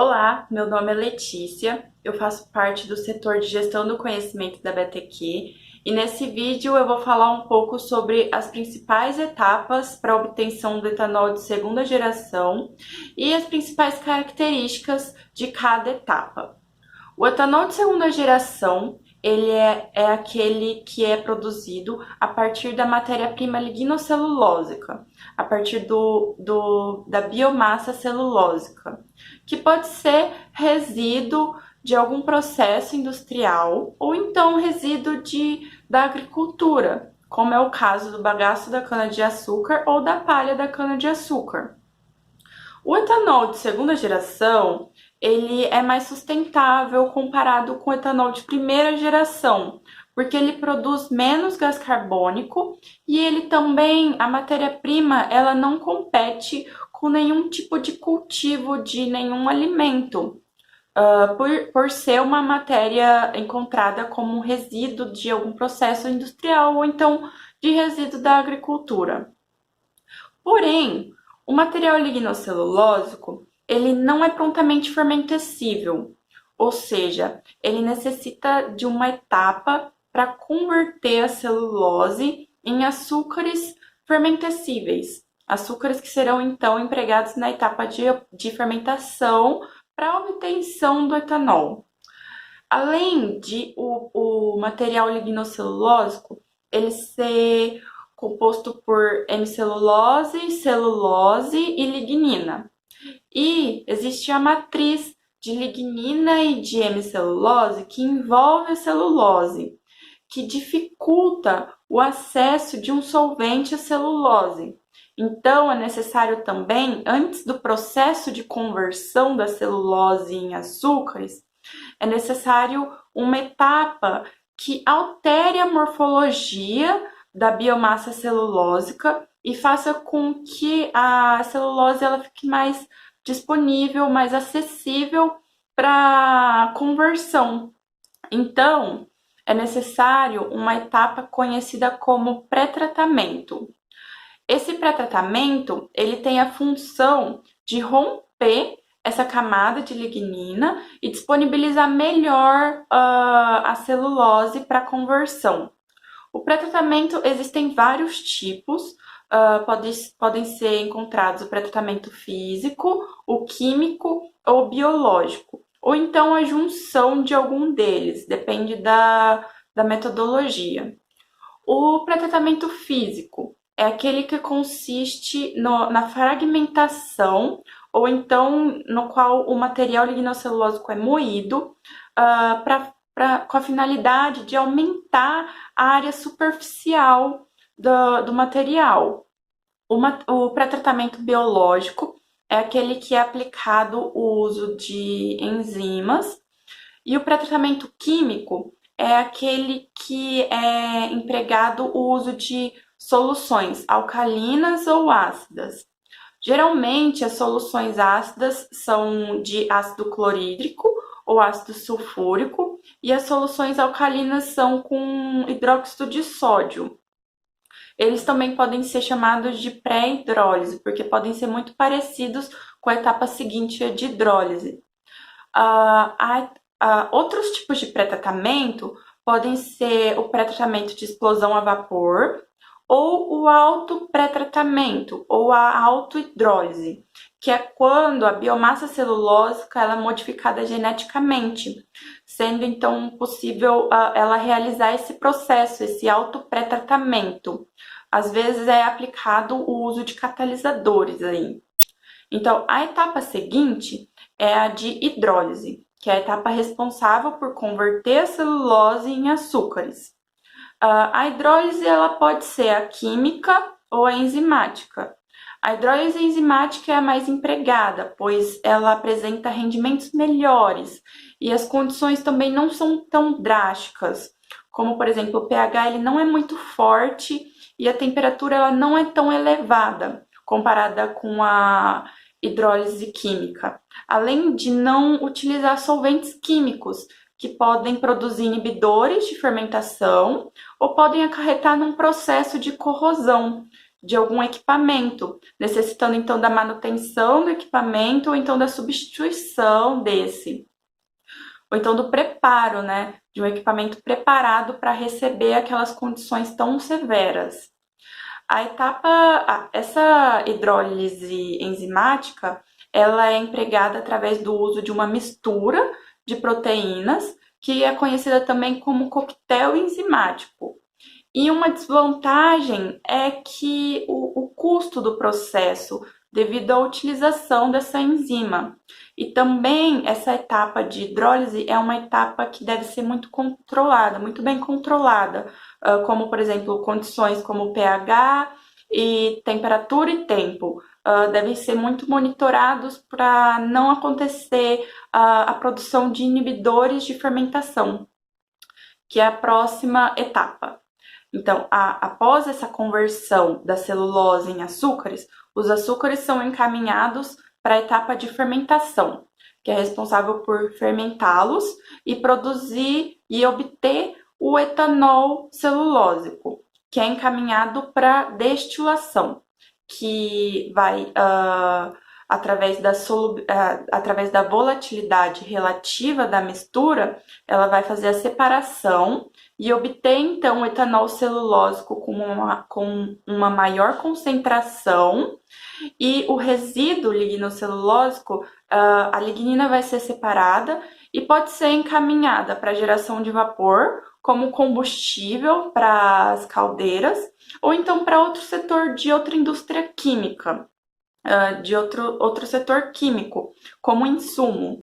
Olá, meu nome é Letícia, eu faço parte do setor de gestão do conhecimento da BTQ e nesse vídeo eu vou falar um pouco sobre as principais etapas para a obtenção do etanol de segunda geração e as principais características de cada etapa. O etanol de segunda geração, ele é aquele que é produzido a partir da matéria-prima lignocelulósica, a partir da biomassa celulósica, que pode ser resíduo de algum processo industrial ou então resíduo da agricultura, como é o caso do bagaço da cana-de-açúcar ou da palha da cana-de-açúcar. O etanol de segunda geração, ele é mais sustentável comparado com o etanol de primeira geração, porque ele produz menos gás carbônico e ele também, a matéria-prima, ela não compete com nenhum tipo de cultivo de nenhum alimento, por ser uma matéria encontrada como resíduo de algum processo industrial ou então de resíduo da agricultura. Porém, o material lignocelulósico, ele não é prontamente fermentescível, ou seja, ele necessita de uma etapa para converter a celulose em açúcares fermentescíveis, açúcares que serão então empregados na etapa de fermentação para a obtenção do etanol. Além de o material lignocelulósico, ele ser composto por hemicelulose, celulose e lignina. E existe a matriz de lignina e de hemicelulose que envolve a celulose, que dificulta o acesso de um solvente à celulose. Então, é necessário também, antes do processo de conversão da celulose em açúcares, é necessário uma etapa que altere a morfologia da biomassa celulósica e faça com que a celulose ela fique mais disponível, mais acessível para conversão. Então, é necessário uma etapa conhecida como pré-tratamento. Esse pré-tratamento, ele tem a função de romper essa camada de lignina e disponibilizar melhor a celulose para conversão. O pré-tratamento existem vários tipos, podem ser encontrados o pré-tratamento físico, o químico ou biológico, ou então a junção de algum deles, depende da metodologia. O pré-tratamento físico é aquele que consiste na fragmentação ou então no qual o material lignocelulósico é moído com a finalidade de aumentar a área superficial do material. O pré-tratamento biológico é aquele que é aplicado o uso de enzimas e o pré-tratamento químico é aquele que é empregado o uso de soluções alcalinas ou ácidas. Geralmente, as soluções ácidas são de ácido clorídrico ou ácido sulfúrico e as soluções alcalinas são com hidróxido de sódio. Eles também podem ser chamados de pré-hidrólise, porque podem ser muito parecidos com a etapa seguinte de hidrólise. Outros tipos de pré-tratamento podem ser o pré-tratamento de explosão a vapor ou o auto-pré-tratamento ou a autohidrólise, que é quando a biomassa celulósica ela é modificada geneticamente, sendo então possível ela realizar esse processo, esse auto-pré-tratamento. Às vezes é aplicado o uso de catalisadores aí. Então, a etapa seguinte é a de hidrólise, que é a etapa responsável por converter a celulose em açúcares. A hidrólise ela pode ser a química ou a enzimática. A hidrólise enzimática é a mais empregada, pois ela apresenta rendimentos melhores e as condições também não são tão drásticas, como por exemplo o pH ele não é muito forte e a temperatura ela não é tão elevada comparada com a hidrólise química, além de não utilizar solventes químicos que podem produzir inibidores de fermentação ou podem acarretar num processo de corrosão, de algum equipamento, necessitando então da manutenção do equipamento ou então da substituição desse, ou então do preparo, né, de um equipamento preparado para receber aquelas condições tão severas. Essa hidrólise enzimática, ela é empregada através do uso de uma mistura de proteínas, que é conhecida também como coquetel enzimático. E uma desvantagem é que o custo do processo, devido à utilização dessa enzima. E também essa etapa de hidrólise é uma etapa que deve ser muito controlada, muito bem controlada, como por exemplo condições como pH e temperatura e tempo. Devem ser muito monitorados para não acontecer a produção de inibidores de fermentação, que é a próxima etapa. Então, após essa conversão da celulose em açúcares, os açúcares são encaminhados para a etapa de fermentação, que é responsável por fermentá-los e produzir e obter o etanol celulósico, que é encaminhado para destilação, que vai através da volatilidade relativa da mistura, ela vai fazer a separação e obter então o etanol celulósico com uma maior concentração, e o resíduo lignocelulósico, a lignina vai ser separada e pode ser encaminhada para a geração de vapor como combustível para as caldeiras, ou então para outro setor de outra indústria química, de outro setor químico, como insumo.